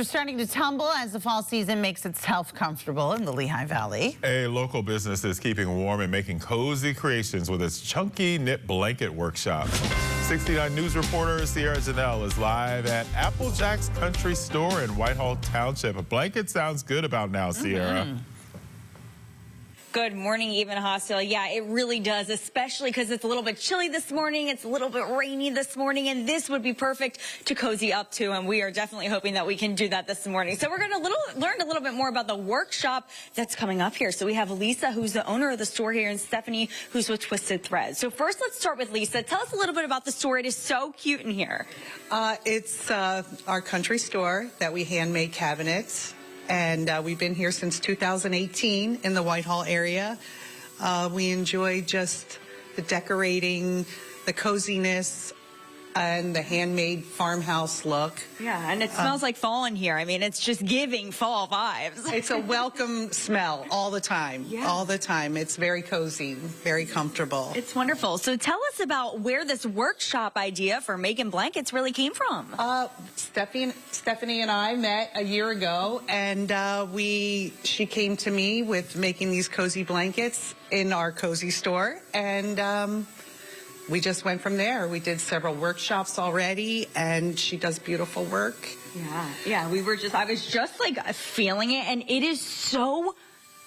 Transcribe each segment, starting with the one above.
We're starting to tumble as the fall season makes itself comfortable in the Lehigh Valley. A local business is keeping warm and making cozy creations with its chunky knit blanket workshop. 69 News reporter Cierra Genelle is live at Applejack's country store in Whitehall Township. A blanket sounds good about now, Cierra. Good morning, Even Hostile. Yeah, it really does, especially because it's a little bit chilly this morning. It's a little bit rainy this morning, and this would be perfect to cozy up to. And we are definitely hoping that we can do that this morning. So we're going to learn a little bit more about the workshop that's coming up here. So we have Lisa, who's the owner of the store here, and Stephanie, who's with Twisted Threads. So first, let's start with Lisa. Tell us a little bit about the store. It is so cute in here. It's our country store that we handmade cabinets. And we've been here since 2018 in the Whitehall area. We enjoy just the decorating, the coziness, and the handmade farmhouse look. Yeah, and it smells like fall in here. I mean, it's just giving fall vibes. It's a welcome smell all the time, all the time. It's very cozy, very comfortable. It's wonderful. So tell us about where this workshop idea for making blankets really came from. Stephanie and I met a year ago, and she came to me with making these cozy blankets in our cozy store, and we just went from there. We did several workshops already, and she does beautiful work. Yeah, I was just like feeling it, and it is so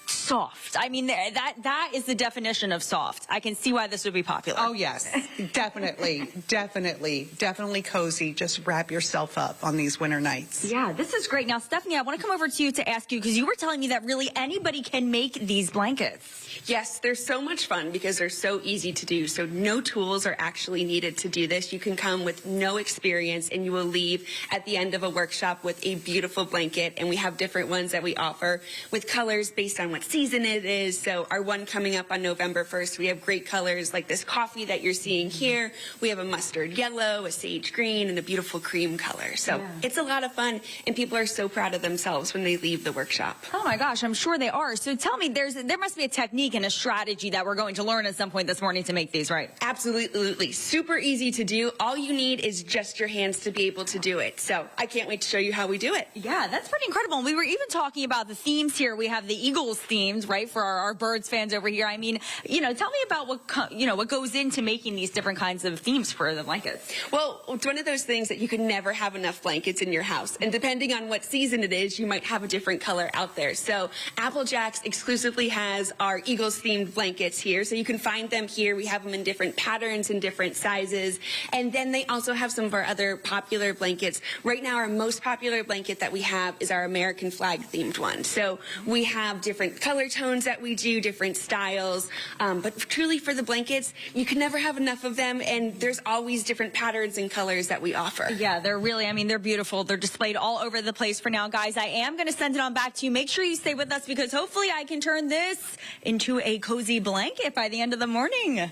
soft. I mean, that is the definition of soft. I can see why this would be popular. Oh, yes, definitely, definitely cozy. Just wrap yourself up on these winter nights. Yeah, this is great. Now, Stephanie, I want to come over to you to ask you, because you were telling me that really anybody can make these blankets. Yes, they're so much fun because they're so easy to do. So no tools are actually needed to do this. You can come with no experience, and you will leave at the end of a workshop with a beautiful blanket. And we have different ones that we offer with colors based on what season it is. So our one coming up on November 1st, we have great colors like this coffee that you're seeing here. We have a mustard yellow, a sage green, and a beautiful cream color. So it's a lot of fun, and people are so proud of themselves when they leave the workshop. Oh my gosh, I'm sure they are. So tell me, there must be a technique and a strategy that we're going to learn at some point this morning to make these, right? Absolutely. Super easy to do. All you need is just your hands to be able to do it. So I can't wait to show you how we do it. Yeah, that's pretty incredible. And we were even talking about the themes here. We have the Eagles themes, right, for our birds fans over here. I mean, tell me about what goes into making these different kinds of themes for the blankets. Well, it's one of those things that you can never have enough blankets in your house. And depending on what season it is, you might have a different color out there. So Applejack's exclusively has our Eagles themed blankets here. So you can find them here. We have them in different patterns and different sizes. And then they also have some of our other popular blankets. Right now, our most popular blanket that we have is our American flag themed one. So we have different color tones that we do, different styles. But truly for the blankets, you can never have enough of them. And there's always different patterns and colors that we offer. Yeah, they're really, they're beautiful. They're displayed all over the place for now. Guys, I am going to send it on back to you. Make sure you stay with us, because hopefully I can turn this into a cozy blanket by the end of the morning.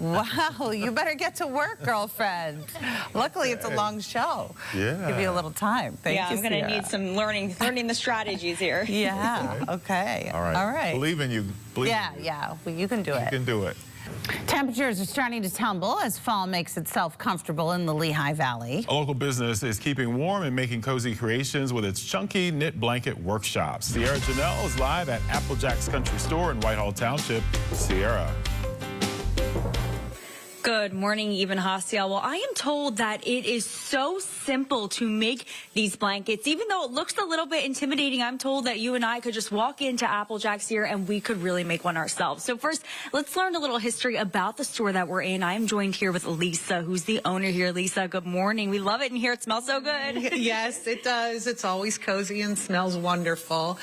Wow, you better get to work, girlfriend. Luckily, it's a long show. Yeah. Give you a little time. Thank you, I'm going to need some learning the strategies here. Yeah, okay. All right. Believe in you. Yeah, well, you can do it. You can do it. Temperatures are starting to tumble as fall makes itself comfortable in the Lehigh Valley. A local business is keeping warm and making cozy creations with its chunky knit blanket workshop. Cierra Genelle is live at Applejack's country store in Whitehall Township. Cierra. Good morning, Even Hostile. Well, I am told that it is so simple to make these blankets. Even though it looks a little bit intimidating, I'm told that you and I could just walk into Applejack's here and we could really make one ourselves. So first, let's learn a little history about the store that we're in. I am joined here with Lisa, who's the owner here. Lisa, good morning. We love it in here. It smells so good. Yes, it does. It's always cozy and smells wonderful.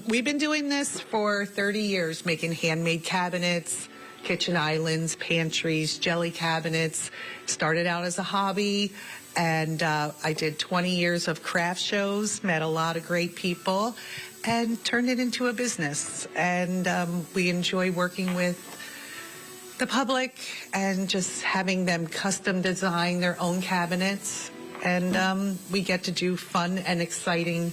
We've been doing this for 30 years, making handmade cabinets, kitchen islands, pantries, jelly cabinets. Started out as a hobby, and I did 20 years of craft shows, met a lot of great people, and turned it into a business. And we enjoy working with the public and just having them custom design their own cabinets. And we get to do fun and exciting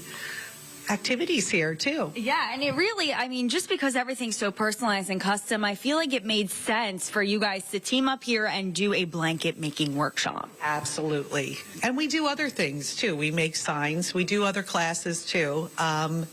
activities here too. Yeah, and it really, I mean, just because everything's so personalized and custom, I feel like it made sense for you guys to team up here and do a blanket making workshop. Absolutely. And we do other things too. We make signs. We do other classes too.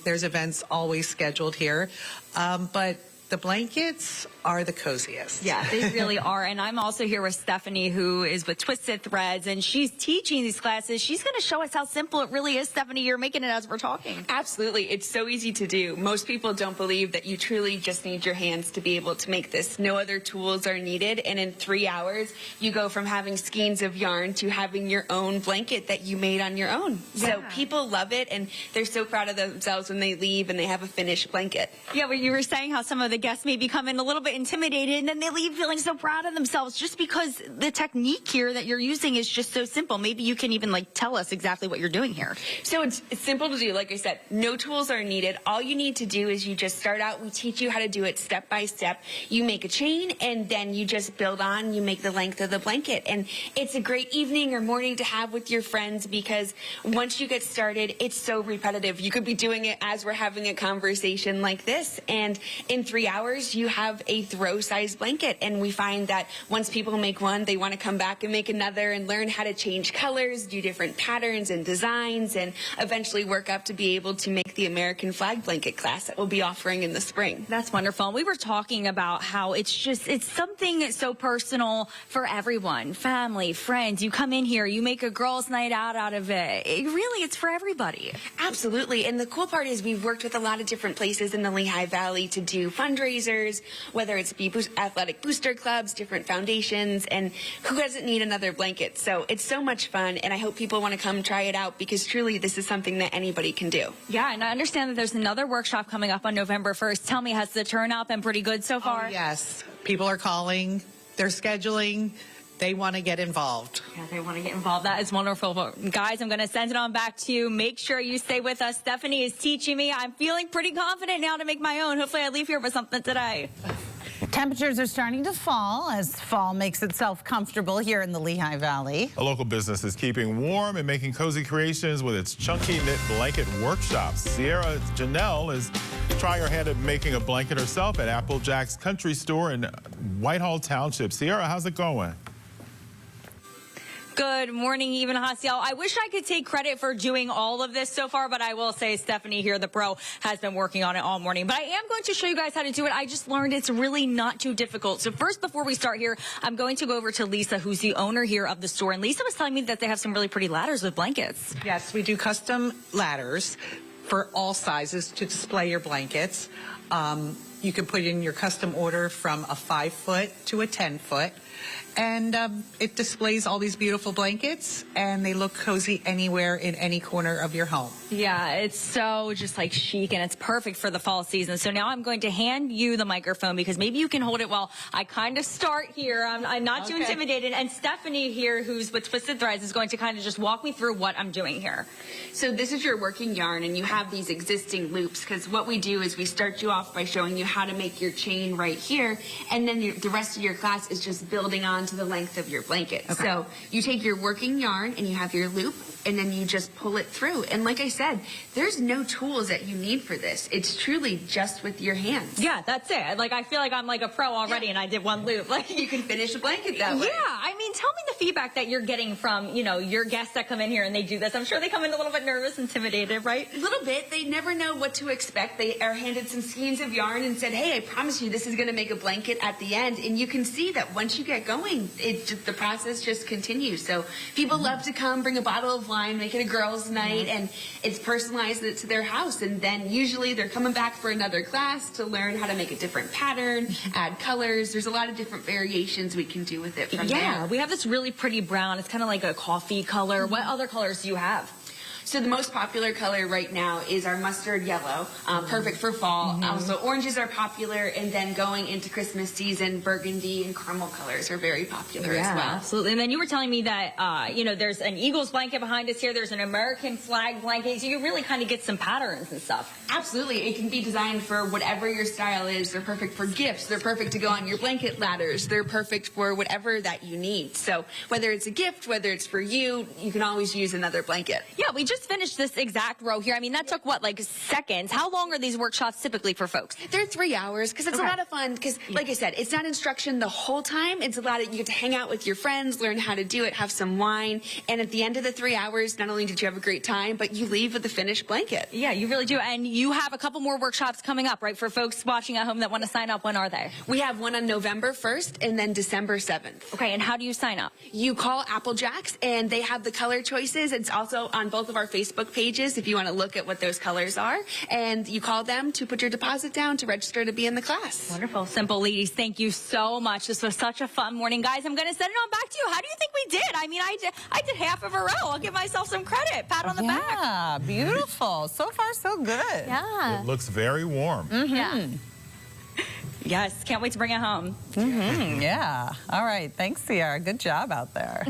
There's events always scheduled here. But the blankets are the coziest. Yeah, they really are. And I'm also here with Stephanie, who is with Twisted Threads, and she's teaching these classes. She's going to show us how simple it really is. Stephanie, you're making it as we're talking. Absolutely. It's so easy to do. Most people don't believe that you truly just need your hands to be able to make this. No other tools are needed. And in 3 hours, you go from having skeins of yarn to having your own blanket that you made on your own. Yeah. So people love it, and they're so proud of themselves when they leave and they have a finished blanket. Yeah, but you were saying how some of the guests maybe come in a little bit intimidated, and then they leave feeling so proud of themselves just because the technique here that you're using is just so simple. Maybe you can even like tell us exactly what you're doing here. So it's simple to do. Like I said, no tools are needed. All you need to do is you just start out. We teach you how to do it step by step. You make a chain, and then you just build on. You make the length of the blanket. And it's a great evening or morning to have with your friends, because once you get started, it's so repetitive. You could be doing it as we're having a conversation like this, and in 3 hours, you have a throw-sized blanket. And we find that once people make one, they want to come back and make another and learn how to change colors, do different patterns and designs, and eventually work up to be able to make the American flag blanket class that we'll be offering in the spring. That's wonderful. And we were talking about how it's something so personal for everyone, family, friends. You come in here, you make a girls' night out of it. It's for everybody. Absolutely. And the cool part is we've worked with a lot of different places in the Lehigh Valley to do fundraisers, whether it's athletic booster clubs, different foundations, and who doesn't need another blanket? So it's so much fun, and I hope people want to come try it out, because truly this is something that anybody can do. Yeah, and I understand that there's another workshop coming up on November 1st. Tell me, has the turnout been pretty good so far? Oh, yes. People are calling. They're scheduling. They want to get involved. Yeah, they want to get involved. That is wonderful. But guys, I'm going to send it on back to you. Make sure you stay with us. Stephanie is teaching me. I'm feeling pretty confident now to make my own. Hopefully I leave here with something today. Temperatures are starting to fall as fall makes itself comfortable here in the Lehigh Valley. A local business is keeping warm and making cozy creations with its chunky knit blanket workshop. Cierra Genelle is trying her hand at making a blanket herself at Applejack's country store in Whitehall Township. Cierra, how's it going? Good morning, Even Hasiel. I wish I could take credit for doing all of this so far, but I will say Stephanie here, the pro, has been working on it all morning. But I am going to show you guys how to do it. I just learned it's really not too difficult. So first, before we start here, I'm going to go over to Lisa, who's the owner here of the store. And Lisa was telling me that they have some really pretty ladders with blankets. Yes, we do custom ladders for all sizes to display your blankets. You can put in your custom order from a 5-foot to a 10-foot. And it displays all these beautiful blankets, and they look cozy anywhere in any corner of your home. Yeah, it's so just like chic, and it's perfect for the fall season. So now I'm going to hand you the microphone, because maybe you can hold it while I kind of start here. I'm not too intimidated. And Stephanie here, who's with Twisted Threads, is going to kind of just walk me through what I'm doing here. So this is your working yarn, and you have these existing loops, because what we do is we start you off by showing you how to make your chain right here, and then the rest of your class is just building on to the length of your blanket. Okay. So you take your working yarn and you have your loop, and then you just pull it through. And like I said, there's no tools that you need for this. It's truly just with your hands. Yeah, that's it. Like, I feel like I'm like a pro already, and I did one loop. Like, you can finish a blanket that way. Yeah, I mean, tell me the feedback that you're getting from, your guests that come in here and they do this. I'm sure they come in a little bit nervous, intimidated, right? A little bit. They never know what to expect. They are handed some skeins of yarn and said, hey, I promise you this is going to make a blanket at the end. And you can see that once you get going, the process just continues. So people love to come, bring a bottle of wine, make it a girls' night, and it's personalized it to their house. And then usually they're coming back for another class to learn how to make a different pattern, add colors. There's a lot of different variations we can do with it from there. Yeah, we have this really pretty brown. It's kind of like a coffee color. What other colors do you have? So the most popular color right now is our mustard yellow, perfect for fall. So oranges are popular, and then going into Christmas season, burgundy and caramel colors are very popular as well. Absolutely. And then you were telling me that, there's an Eagles blanket behind us here. There's an American flag blanket. So you really kind of get some patterns and stuff. Absolutely. It can be designed for whatever your style is. They're perfect for gifts. They're perfect to go on your blanket ladders. They're perfect for whatever that you need. So whether it's a gift, whether it's for you, you can always use another blanket. Yeah, we just just finished this exact row here. I mean, that took, what, like seconds? How long are these workshops typically for folks? They're 3 hours because it's a lot of fun because, like I said, it's not instruction the whole time. It's a lot of, you get to hang out with your friends, learn how to do it, have some wine, and at the end of the 3 hours, not only did you have a great time, but you leave with a finished blanket. Yeah, you really do. And you have a couple more workshops coming up, right, for folks watching at home that want to sign up. When are they? We have one on November 1st and then December 7th. Okay, and how do you sign up? You call Applejack's and they have the color choices. It's also on both of our Facebook pages if you want to look at what those colors are. And you call them to put your deposit down to register to be in the class. Wonderful. Simple. Ladies, thank you so much. This was such a fun morning. Guys, I'm going to send it on back to you. How do you think we did? I mean, I did half of a row. I'll give myself some credit. Pat on the back. Yeah, beautiful. So far, so good. Yeah. It looks very warm. Yeah. Yes, can't wait to bring it home. Yeah. All right. Thanks, Cierra. Good job out there.